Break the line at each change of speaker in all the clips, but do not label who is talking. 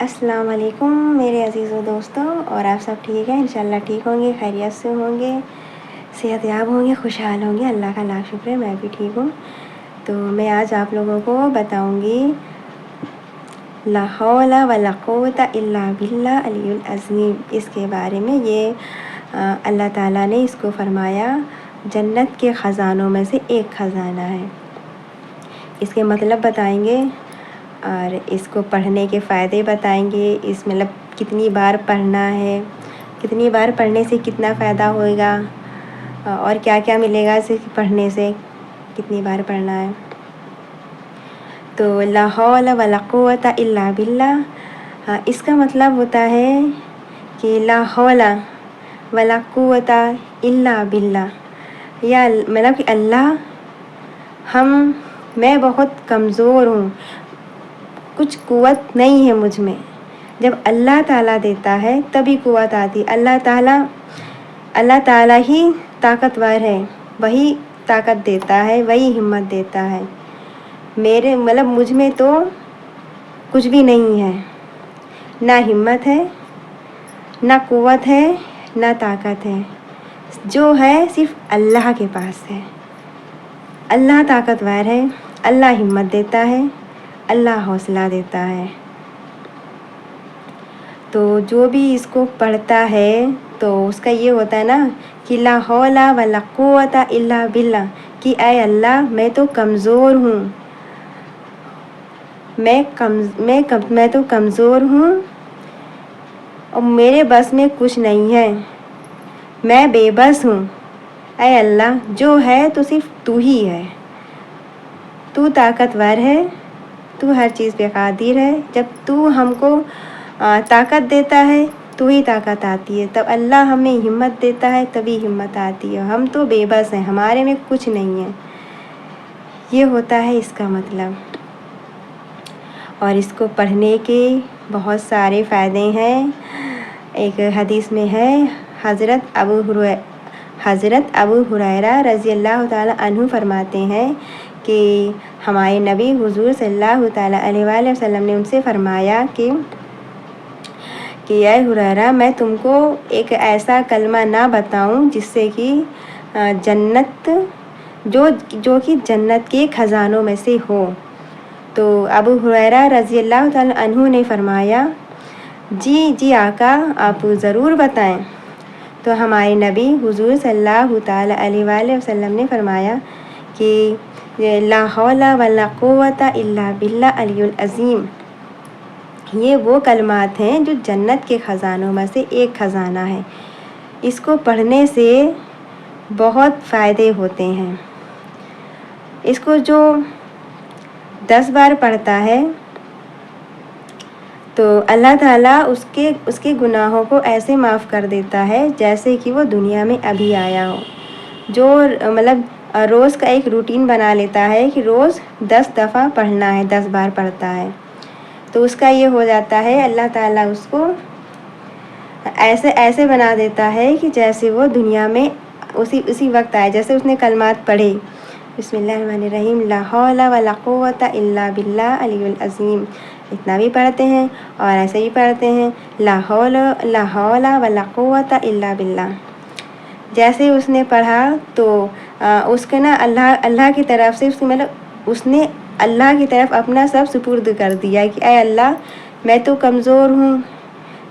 السلام علیکم میرے عزیز و دوستوں، اور آپ سب ٹھیک ہیں؟ انشاءاللہ ٹھیک ہوں گے، خیریت سے ہوں گے، صحت یاب ہوں گے، خوشحال ہوں گے۔ اللہ کا لاکھ شکر ہے، میں بھی ٹھیک ہوں۔ تو میں آج آپ لوگوں کو بتاؤں گی لا حول ولا قوت الا باللہ العلی العظیم، اس کے بارے میں۔ یہ اللہ تعالیٰ نے اس کو فرمایا جنت کے خزانوں میں سے ایک خزانہ ہے۔ اس کے مطلب بتائیں گے اور اس کو پڑھنے کے فائدے بتائیں گے۔ اس مطلب کتنی بار پڑھنا ہے، کتنی بار پڑھنے سے کتنا فائدہ ہوئے گا، اور کیا کیا ملے گا اسے پڑھنے سے، کتنی بار پڑھنا ہے۔ تو لا حول ولا قوت الا باللہ، اس کا مطلب ہوتا ہے کہ لا حول ولا قوت الا باللہ، یا مطلب کہ اللہ میں بہت کمزور ہوں، کچھ قوت نہیں ہے مجھ میں۔ جب اللہ تعالیٰ دیتا ہے تبھی قوت آتی۔ اللہ تعالیٰ ہی طاقتور ہے، وہی طاقت دیتا ہے، وہی ہمت دیتا ہے۔ مجھ میں تو کچھ بھی نہیں ہے، نہ ہمت ہے، نہ قوت ہے، نہ طاقت ہے۔ جو ہے صرف اللہ کے پاس ہے۔ اللہ طاقتور ہے، اللہ ہمت دیتا ہے، اللہ حوصلہ دیتا ہے۔ تو جو بھی اس کو پڑھتا ہے تو اس کا یہ ہوتا ہے نا کہ لا حول ولا قوت الا باللہ، کہ اے اللہ میں تو کمزور ہوں، میں تو کمزور ہوں اور میرے بس میں کچھ نہیں ہے، میں بے بس ہوں۔ اے اللہ جو ہے تو صرف تو ہی ہے، تو طاقتور ہے، تو ہر چیز پہ قادر ہے۔ جب تو ہم کو طاقت دیتا ہے تو ہی طاقت آتی ہے، تب اللہ ہمیں ہمت دیتا ہے تبھی ہمت آتی ہے۔ ہم تو بے بس ہیں، ہمارے میں کچھ نہیں ہے۔ یہ ہوتا ہے اس کا مطلب۔ اور اس کو پڑھنے کے بہت سارے فائدے ہیں۔ ایک حدیث میں ہے، حضرت ابو ہریرہ رضی اللہ تعالیٰ عنہ فرماتے ہیں کہ ہمارے نبی حضور صلی اللہ تعالیٰ علیہ وآلہ وسلم نے ان سے فرمایا کہ اے ہریرہ، میں تم کو ایک ایسا کلمہ نہ بتاؤں جس سے کہ جنت جو کہ جنت کے خزانوں میں سے ہو؟ تو ابو ہریرہ رضی اللہ تعالیٰ عنہ نے فرمایا، جی آقا، آپ ضرور بتائیں۔ تو ہمارے نبی حضور صلی اللہ تعالیٰ علیہ وآلہ وسلم نے فرمایا کہ لا حول ولا قوت الا باللہ العلی العظیم، یہ وہ کلمات ہیں جو جنت کے خزانوں میں سے ایک خزانہ ہے۔ اس کو پڑھنے سے بہت فائدے ہوتے ہیں۔ اس کو جو 10 بار پڑھتا ہے تو اللہ تعالیٰ اس کے گناہوں کو ایسے معاف کر دیتا ہے جیسے کہ وہ دنیا میں ابھی آیا ہو۔ جو روز کا ایک روٹین بنا لیتا ہے کہ روز 10 دفعہ پڑھنا ہے، 10 بار پڑھتا ہے، تو اس کا یہ ہو جاتا ہے، اللہ تعالیٰ اس کو ایسے بنا دیتا ہے کہ جیسے وہ دنیا میں اسی وقت آئے، جیسے اس نے کلمات پڑھے، بسم اللہ الرحمن الرحیم، لا حول ولا قوت الا باللہ العلی العظیم، اتنا بھی پڑھتے ہیں، اور ایسے ہی پڑھتے ہیں لا حول ولا قوت الا باللہ۔ جیسے اس نے پڑھا تو اس کے نا اللہ کی طرف سے اس نے اللہ کی طرف اپنا سب سپرد کر دیا کہ اے اللہ میں تو کمزور ہوں،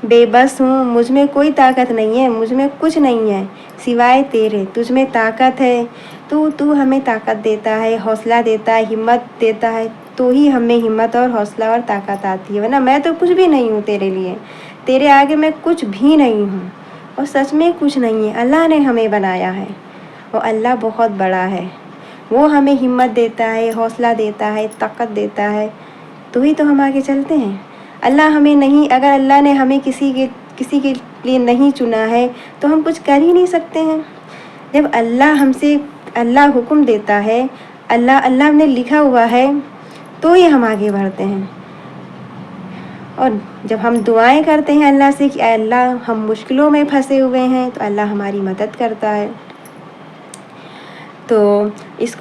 بے بس ہوں، مجھ میں کوئی طاقت نہیں ہے، مجھ میں کچھ نہیں ہے سوائے تیرے، تجھ میں طاقت ہے، تو ہمیں طاقت دیتا ہے، حوصلہ دیتا ہے، ہمت دیتا ہے، تو ہی ہمیں ہمت اور حوصلہ اور طاقت آتی ہے، ورنہ میں تو کچھ بھی نہیں ہوں تیرے لیے، تیرے آگے میں کچھ بھی نہیں ہوں، اور سچ میں کچھ نہیں ہے۔ اللہ نے ہمیں بنایا ہے، اور اللہ بہت بڑا ہے، وہ ہمیں ہمت دیتا ہے، حوصلہ دیتا ہے، طاقت دیتا ہے، تو ہی تو ہم آگے چلتے ہیں۔ اگر اللہ نے ہمیں کسی کے لیے نہیں چنا ہے تو ہم کچھ کر ہی نہیں سکتے ہیں۔ جب اللہ حکم دیتا ہے، اللہ نے لکھا ہوا ہے، تو ہی ہم آگے بڑھتے ہیں۔ اور جب ہم دعائیں کرتے ہیں اللہ سے کہ اے اللہ ہم مشکلوں میں پھنسے ہوئے ہیں، تو اللہ ہماری مدد کرتا ہے۔ تو اس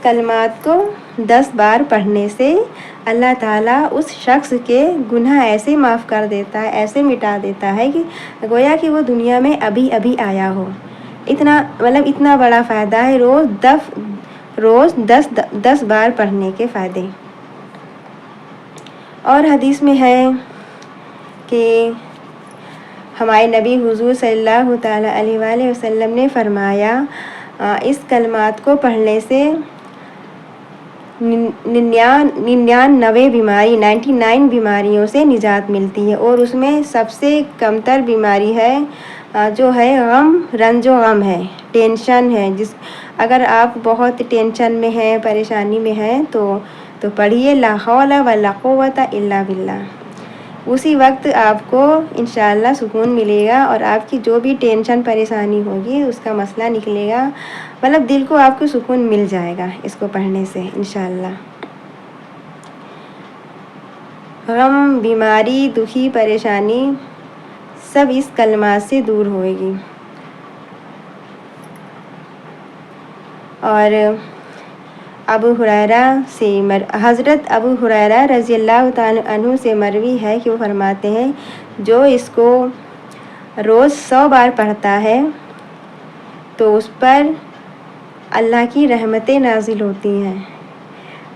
کلمات کو 10 بار پڑھنے سے اللہ تعالیٰ اس شخص کے گناہ ایسے معاف کر دیتا ہے، ایسے مٹا دیتا ہے کہ گویا کہ وہ دنیا میں ابھی ابھی آیا ہو۔ اتنا مطلب اتنا بڑا فائدہ ہے روز 10 بار پڑھنے کے فائدے۔ اور حدیث میں ہے کہ ہمارے نبی حضور صلی اللہ تعالیٰ علیہ وآلہ وسلم نے فرمایا اس کلمات کو پڑھنے سے 99 بیماریوں سے نجات ملتی ہے، اور اس میں سب سے کم تر بیماری ہے جو ہے رنج و غم ہے، ٹینشن ہے۔ اگر آپ بہت ٹینشن میں ہیں، پریشانی میں ہیں تو پڑھیے لا حول ولا قوت الا باللہ۔ اسی وقت آپ کو انشاءاللہ سکون ملے گا، اور آپ کی جو بھی ٹینشن پریشانی ہوگی اس کا مسئلہ نکلے گا، مطلب دل کو آپ کو سکون مل جائے گا اس کو پڑھنے سے انشاءاللہ۔ غم، بیماری، دکھی، پریشانی سب اس کلمات سے دور ہوئے گی۔ اور حضرت ابو ہریرہ رضی اللہ تعالیٰ عنہ سے مروی ہے کہ وہ فرماتے ہیں جو اس کو روز 100 بار پڑھتا ہے تو اس پر اللہ کی رحمتیں نازل ہوتی ہیں،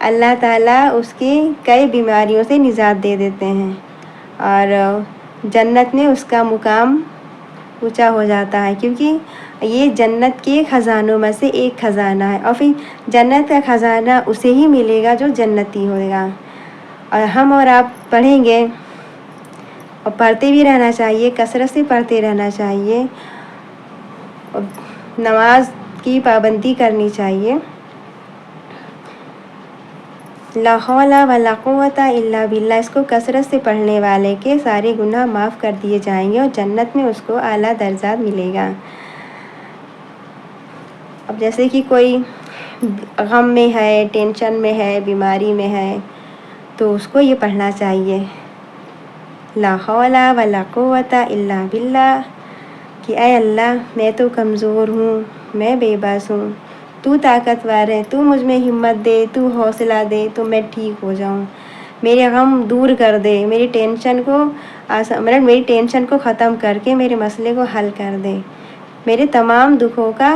اللہ تعالیٰ اس کی کئی بیماریوں سے نجات دے دیتے ہیں، اور جنت میں اس کا مقام اونچا ہو جاتا ہے، کیونکہ یہ جنت کے خزانوں میں سے ایک خزانہ ہے، اور پھر جنت کا خزانہ اسے ہی ملے گا جو جنتی ہوگا۔ اور ہم اور آپ پڑھیں گے، اور پڑھتے بھی رہنا چاہیے، کثرت سے پڑھتے رہنا چاہیے، اور نماز کی پابندی کرنی چاہیے۔ لا حول ولا قوت الا باللہ، اس کو کثرت سے پڑھنے والے کے سارے گناہ معاف کر دیے جائیں گے، اور جنت میں اس کو اعلیٰ درجات ملے گا۔ اب جیسے کہ کوئی غم میں ہے، ٹینشن میں ہے، بیماری میں ہے، تو اس کو یہ پڑھنا چاہیے لا حول ولا قوت الا باللہ، کہ اے اللہ میں تو کمزور ہوں، میں بے بس ہوں، تو طاقتور ہے، تو مجھ میں ہمت دے، تو حوصلہ دے تو میں ٹھیک ہو جاؤں، میرے غم دور کر دے، میری ٹینشن کو ختم کر کے میرے مسئلے کو حل کر دے، میرے تمام دکھوں کا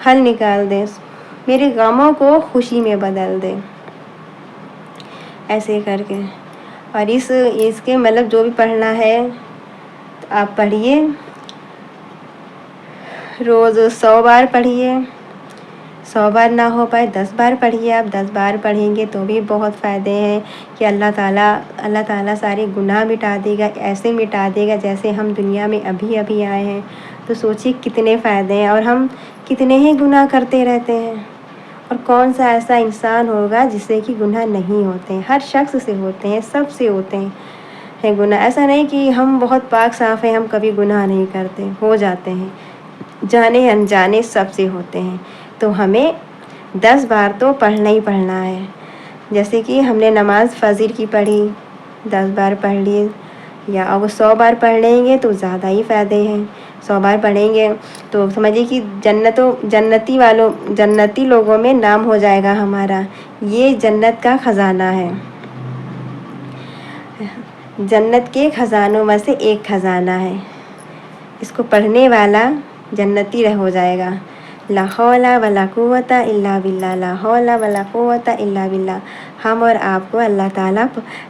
حل نکال دے، میرے غموں کو خوشی میں بدل دے، ایسے کر کے۔ اور اس کے مطلب جو بھی پڑھنا ہے آپ پڑھیے، روز 100 بار پڑھیے، 100 بار نہ ہو پائے 10 بار پڑھیے، آپ 10 بار پڑھیں گے تو بھی بہت فائدے ہیں کہ اللہ تعالیٰ سارے گناہ مٹا دے گا، ایسے مٹا دے گا جیسے ہم دنیا میں ابھی ابھی آئے ہیں۔ تو سوچیے کتنے فائدے ہیں، اور ہم کتنے ہی گناہ کرتے رہتے ہیں، اور کون سا ایسا انسان ہوگا جس سے کہ گناہ نہیں ہوتے ہیں؟ ہر شخص سے ہوتے ہیں، سب سے ہوتے ہیں گناہ۔ ایسا نہیں کہ ہم بہت پاک صاف ہیں، ہم کبھی گناہ نہیں کرتے، ہو جاتے ہیں، جانے انجانے سب سے ہوتے ہیں۔ تو ہمیں 10 بار تو پڑھنا ہی پڑھنا ہے، جیسے کہ ہم نے نماز فجر کی پڑھی 10 بار پڑھ لی، یا اگر 100 بار پڑھ لیں گے تو زیادہ ہی فائدے ہیں۔ 100 بار پڑھیں گے تو سمجھیے کہ جنتی لوگوں میں نام ہو جائے گا ہمارا۔ یہ جنت کا خزانہ ہے، جنت کے خزانوں میں سے ایک خزانہ ہے، اس کو پڑھنے والا جنتی ہو جائے گا۔ لا حول ولا قوت الا باللہ، لا حول ولا قوت الا باللہ۔ ہم اور آپ کو اللہ تعالیٰ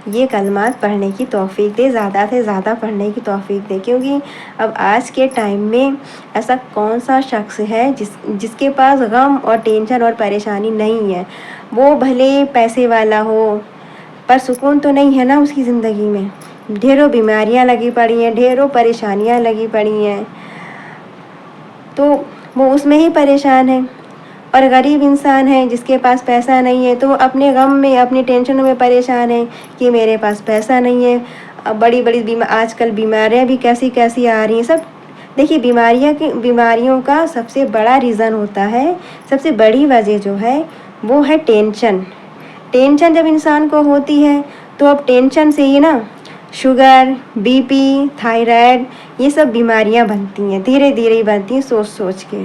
یہ کلمات پڑھنے کی توفیق دے، زیادہ سے زیادہ پڑھنے کی توفیق دے، کیونکہ اب آج کے ٹائم میں ایسا کون سا شخص ہے جس کے پاس غم اور ٹینشن اور پریشانی نہیں ہے؟ وہ بھلے پیسے والا ہو پر سکون تو نہیں ہے نا اس کی زندگی میں، ڈھیروں بیماریاں لگی پڑی ہیں، ڈھیروں پریشانیاں لگی پڑی ہیں، تو وہ اس میں ہی پریشان ہے۔ اور غریب انسان ہے جس کے پاس پیسہ نہیں ہے تو وہ اپنے غم میں، اپنی ٹینشنوں میں پریشان ہے کہ میرے پاس پیسہ نہیں ہے۔ بڑی آج کل بیماریاں بھی کیسی کیسی آ رہی ہیں، سب دیکھیے بیماریوں کا سب سے بڑا ریزن ہوتا ہے، سب سے بڑی وجہ جو ہے وہ ہے ٹینشن۔ ٹینشن جب انسان کو ہوتی ہے تو اب ٹینشن سے ہی نا شوگر، بی پی، تھائرائڈ، یہ سب بیماریاں بنتی ہیں، دھیرے دھیرے ہی بنتی ہیں سوچ سوچ کے۔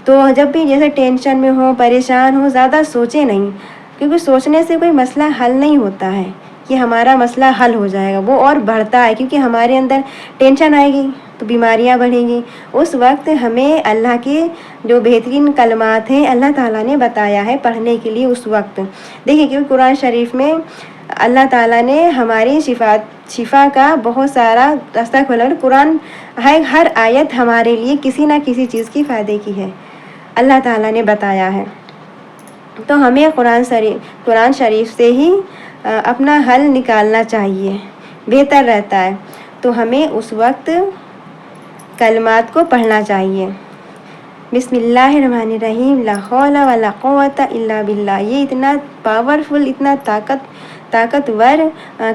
تو جب بھی جیسے ٹینشن میں ہو، پریشان ہو، زیادہ سوچے نہیں، کیونکہ سوچنے سے کوئی مسئلہ حل نہیں ہوتا ہے کہ ہمارا مسئلہ حل ہو جائے گا، وہ اور بڑھتا ہے، کیونکہ ہمارے اندر ٹینشن آئے گی تو بیماریاں بڑھیں گی۔ اس وقت ہمیں اللہ کے جو بہترین کلمات ہیں اللہ تعالیٰ نے بتایا ہے پڑھنے کے لیے اس وقت۔ دیکھیں کہ قرآن شریف میں اللہ تعالیٰ نے ہماری شفا کا بہت سارا استغفر اللہ، قرآن ہر آیت ہمارے لیے کسی نہ کسی چیز کی فائدے کی ہے، اللہ تعالیٰ نے بتایا ہے۔ تو ہمیں قرآن شریف سے ہی اپنا حل نکالنا چاہیے، بہتر رہتا ہے۔ تو ہمیں اس وقت کلمات کو پڑھنا چاہیے۔ بسم اللہ الرحمن الرحیم، لا حول ولا قوت الا باللہ، یہ اتنا پاورفل، اتنا طاقتور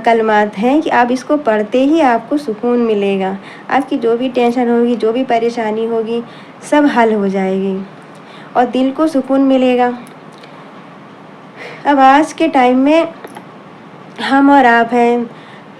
کلمات ہیں کہ آپ اس کو پڑھتے ہی آپ کو سکون ملے گا، آپ کی جو بھی ٹینشن ہوگی، جو بھی پریشانی ہوگی، سب حل ہو جائے گی اور دل کو سکون ملے گا۔ اب آج کے ٹائم میں ہم اور آپ ہیں،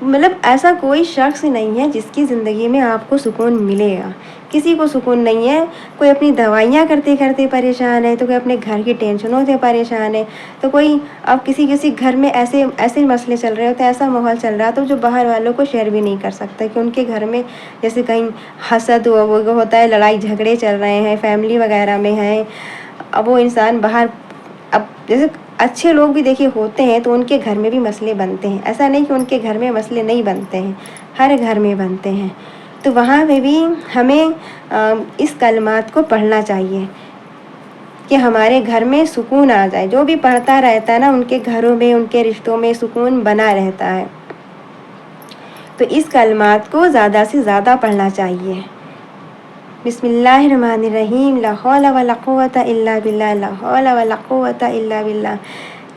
مطلب ایسا کوئی شخص نہیں ہے جس کی زندگی میں آپ کو سکون ملے گا، کسی کو سکون نہیں ہے۔ کوئی اپنی دوائیاں کرتے کرتے پریشان ہے، تو کوئی اپنے گھر کی ٹینشنوں سے پریشان ہے، تو کوئی اب کسی گھر میں ایسے مسئلے چل رہے ہوتے ہیں، ایسا ماحول چل رہا تو جو باہر والوں کو شیئر بھی نہیں کر سکتا کہ ان کے گھر میں جیسے کہیں حسد ہوتا ہے، لڑائی جھگڑے چل رہے ہیں، فیملی وغیرہ میں ہیں، اب وہ انسان باہر، اب جیسے اچھے لوگ بھی دیکھیے ہوتے ہیں تو ان کے گھر میں بھی مسئلے بنتے ہیں، ایسا نہیں کہ ان کے گھر میں مسئلے نہیں بنتے ہیں، ہر گھر میں بنتے ہیں۔ تو وہاں پہ بھی ہمیں اس کلمات کو پڑھنا چاہیے کہ ہمارے گھر میں سکون آ جائے۔ جو بھی پڑھتا رہتا ہے نا، ان کے گھروں میں، ان کے رشتوں میں سکون بنا رہتا ہے۔ تو اس کلمات کو زیادہ سے زیادہ پڑھنا چاہیے۔ بسم اللہ الرحمن الرحیم، لا حول ولا قوت الا باللہ، لا حول ولا قوت الا باللہ۔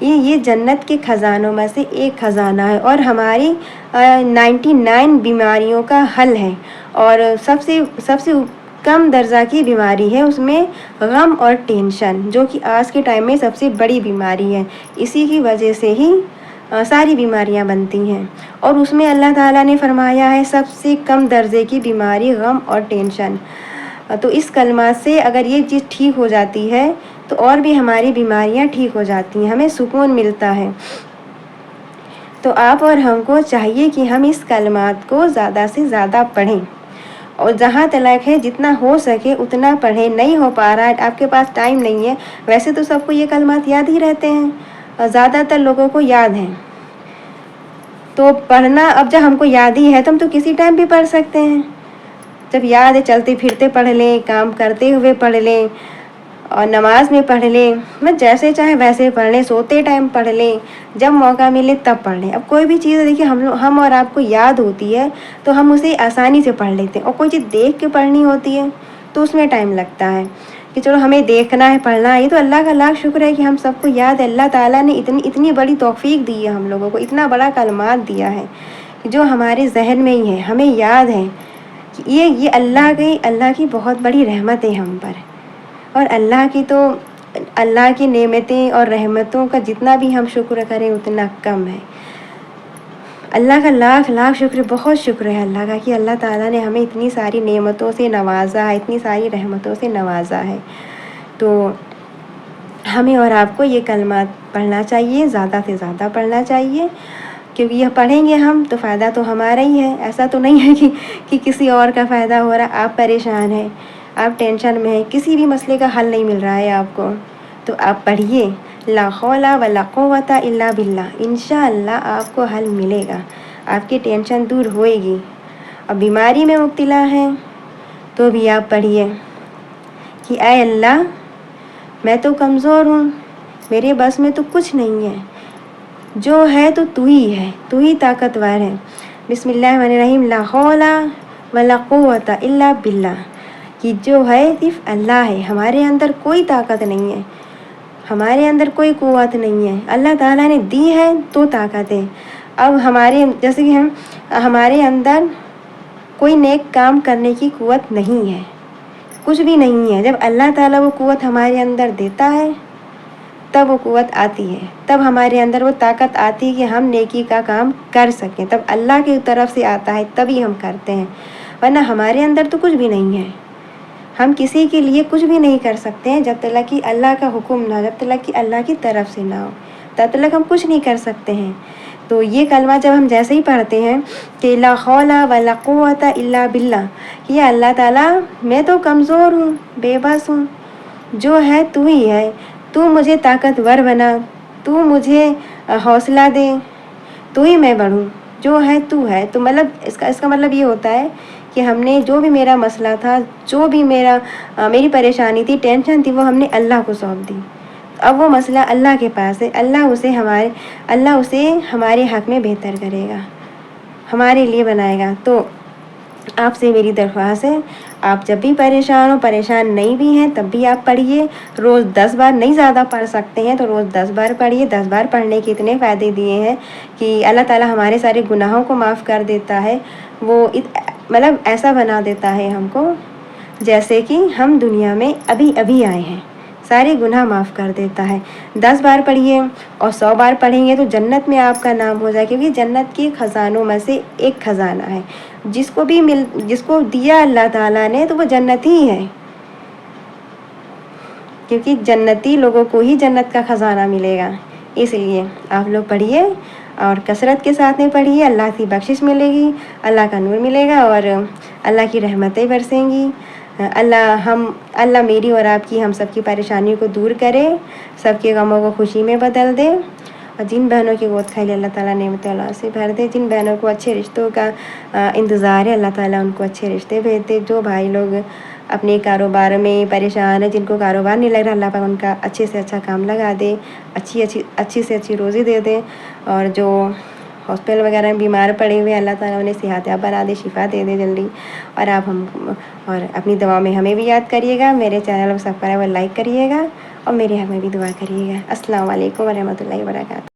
یہ جنت کے خزانوں میں سے ایک خزانہ ہے اور ہماری 99 بیماریوں کا حل ہے، اور سب سے کم درجہ کی بیماری ہے اس میں غم اور ٹینشن، جو کہ آج کے ٹائم میں سب سے بڑی بیماری ہے۔ اسی کی وجہ سے ہی ساری بیماریاں بنتی ہیں، اور اس میں اللہ تعالیٰ نے فرمایا ہے سب سے کم درجے کی بیماری غم اور ٹینشن۔ تو اس کلمات سے اگر یہ چیز ٹھیک ہو جاتی ہے تو اور بھی ہماری بیماریاں ٹھیک ہو جاتی ہیں، ہمیں سکون ملتا ہے۔ تو آپ اور ہم کو چاہیے کہ ہم اس کلمات کو زیادہ سے زیادہ پڑھیں، اور جہاں تلک ہے جتنا ہو سکے اتنا پڑھیں۔ نہیں ہو پا رہا ہے، آپ کے پاس ٹائم نہیں ہے، ویسے تو سب کو یہ کلمات یاد ہی رہتے ہیں، اور زیادہ تر لوگوں کو یاد ہیں، تو پڑھنا اب جب ہم کو یاد ہی ہے تو ہم تو کسی ٹائم بھی پڑھ سکتے ہیں۔ جب یاد ہے چلتے پھرتے پڑھ لیں، کام کرتے ہوئے پڑھ لیں، اور نماز میں پڑھ لیں، میں جیسے چاہے ویسے پڑھ لیں، سوتے ٹائم پڑھ لیں، جب موقع ملے تب پڑھ لیں۔ اب کوئی بھی چیز دیکھیے ہم اور آپ کو یاد ہوتی ہے تو ہم اسے آسانی سے پڑھ لیتے ہیں، اور کوئی چیز دیکھ کے پڑھنی ہوتی ہے تو اس میں ٹائم لگتا ہے کہ چلو ہمیں دیکھنا ہے، پڑھنا ہے۔ یہ تو اللہ کا لاکھ شکر ہے کہ ہم سب کو یاد ہے، اللہ تعالیٰ نے اتنی بڑی توفیق دی ہے ہم لوگوں کو، اتنا بڑا کلمات دیا ہے جو ہمارے ذہن میں ہی ہے، ہمیں یاد ہے کہ یہ اللہ کی بہت بڑی رحمت ہے ہم پر، اور اللہ کی نعمتیں اور رحمتوں کا جتنا بھی ہم شکر کریں اتنا کم ہے۔ اللہ کا لاکھ شکر، بہت شکر ہے اللہ کا کہ اللہ تعالیٰ نے ہمیں اتنی ساری نعمتوں سے نوازا ہے، اتنی ساری رحمتوں سے نوازا ہے۔ تو ہمیں اور آپ کو یہ کلمات پڑھنا چاہیے، زیادہ سے زیادہ پڑھنا چاہیے، کیونکہ یہ پڑھیں گے ہم تو فائدہ تو ہمارا ہی ہے، ایسا تو نہیں ہے کہ کسی اور کا فائدہ ہو رہا۔ آپ پریشان ہیں، آپ ٹینشن میں ہیں، کسی بھی مسئلے کا حل نہیں مل رہا ہے آپ کو، تو آپ پڑھیے لا حول ولا قوت الا باللہ، انشاءاللہ آپ کو حل ملے گا، آپ کی ٹینشن دور ہوئے گی۔ اور بیماری میں مبتلا ہیں تو بھی آپ پڑھیے کہ اے اللہ میں تو کمزور ہوں، میرے بس میں تو کچھ نہیں ہے، جو ہے تو ہی ہے، تو ہی طاقتور ہے۔ بسم اللہ الرحمن الرحیم، لا حول ولا قوت الا باللہ، کہ جو ہے صرف اللہ ہے، ہمارے اندر کوئی طاقت نہیں ہے، ہمارے اندر کوئی قوت نہیں ہے، اللہ تعالیٰ نے دی ہے تو طاقت ہے۔ اب جیسے کہ ہمارے اندر کوئی نیک کام کرنے کی قوت نہیں ہے، کچھ بھی نہیں ہے۔ جب اللہ تعالیٰ وہ قوت ہمارے اندر دیتا ہے تب وہ قوت آتی ہے، تب ہمارے اندر وہ طاقت آتی ہے کہ ہم نیکی کا کام کر سکیں، تب اللہ کی طرف سے آتا ہے تبھی ہم کرتے ہیں، ورنہ ہمارے اندر تو کچھ بھی نہیں ہے۔ ہم کسی کے لیے کچھ بھی نہیں کر سکتے ہیں جب تک کہ اللہ کا حکم نہ ہو، جب تک کہ اللہ کی طرف سے نہ ہو۔ تب تک ہم کچھ نہیں کر سکتے ہیں۔ تو یہ کلمہ جب ہم جیسے ہی پڑھتے ہیں کہ لا حول ولا قوت الا باللہ، یہ اللہ تعالیٰ میں تو کمزور ہوں، بے بس ہوں، جو ہے تو ہی ہے، تو مجھے طاقتور بنا، تو مجھے حوصلہ دے، تو ہی میں بڑھوں، جو ہے تو ہے۔ تو مطلب اس کا مطلب یہ ہوتا ہے کہ ہم نے جو بھی میرا مسئلہ تھا، جو بھی میری پریشانی تھی، ٹینشن تھی، وہ ہم نے اللہ کو سونپ دی۔ اب وہ مسئلہ اللہ کے پاس ہے، اللہ اسے ہمارے حق میں بہتر کرے گا، ہمارے لیے بنائے گا۔ تو آپ سے میری درخواست ہے، آپ جب بھی پریشان نہیں بھی ہیں تب بھی آپ پڑھیے، روز 10 بار، نہیں زیادہ پڑھ سکتے ہیں تو روز 10 بار پڑھیے۔ 10 بار پڑھنے کے اتنے فائدے دیے ہیں کہ اللہ تعالیٰ ہمارے سارے گناہوں کو معاف کر دیتا ہے، وہ مطلب ایسا بنا دیتا ہے ہم کو جیسے کہ ہم دنیا میں ابھی آئے ہیں، سارے گناہ معاف کر دیتا ہے۔ 10 بار پڑھیے اور 100 بار پڑھیں گے تو جنت میں آپ کا نام ہو جائے، کیونکہ جنت کے خزانوں میں سے ایک خزانہ ہے، جس کو دیا اللہ تعالیٰ نے تو وہ جنت ہی ہے، کیونکہ جنتی لوگوں کو ہی جنت کا خزانہ ملے گا۔ اس لیے آپ لوگ پڑھیے اور کثرت کے ساتھ میں پڑھیے، اللہ کی بخشش ملے گی، اللہ کا نور ملے گا اور اللہ کی رحمتیں برسیں گی۔ اللہ میری اور آپ کی، ہم سب کی پریشانیوں کو دور کرے، سب کے غموں کو خوشی میں بدل دے، اور جن بہنوں کی گود کھائی اللہ تعالیٰ نعمت اللہ سے بھر دے، جن بہنوں کو اچھے رشتوں کا انتظار ہے اللہ تعالیٰ ان کو اچھے رشتے بھیج دے، جو بھائی لوگ اپنے کاروبار میں پریشان ہیں، جن کو کاروبار نہیں لگ رہا، اللہ پاک ان کا اچھے سے اچھا کام لگا دے، اچھی سے اچھی روزی دے دے، اور جو ہاسپٹل وغیرہ میں بیمار پڑے ہوئے اللہ تعالیٰ انہیں صحت یاب بنا دے، شفا دے دے جلدی۔ اور اپنی دعا میں ہمیں بھی یاد کریے گا، میرے چینل کو سبسکرائب اور لائک کریے گا، اور میرے حق میں بھی دعا کریے گا۔ السلام علیکم ورحمۃ اللہ وبرکاتہ۔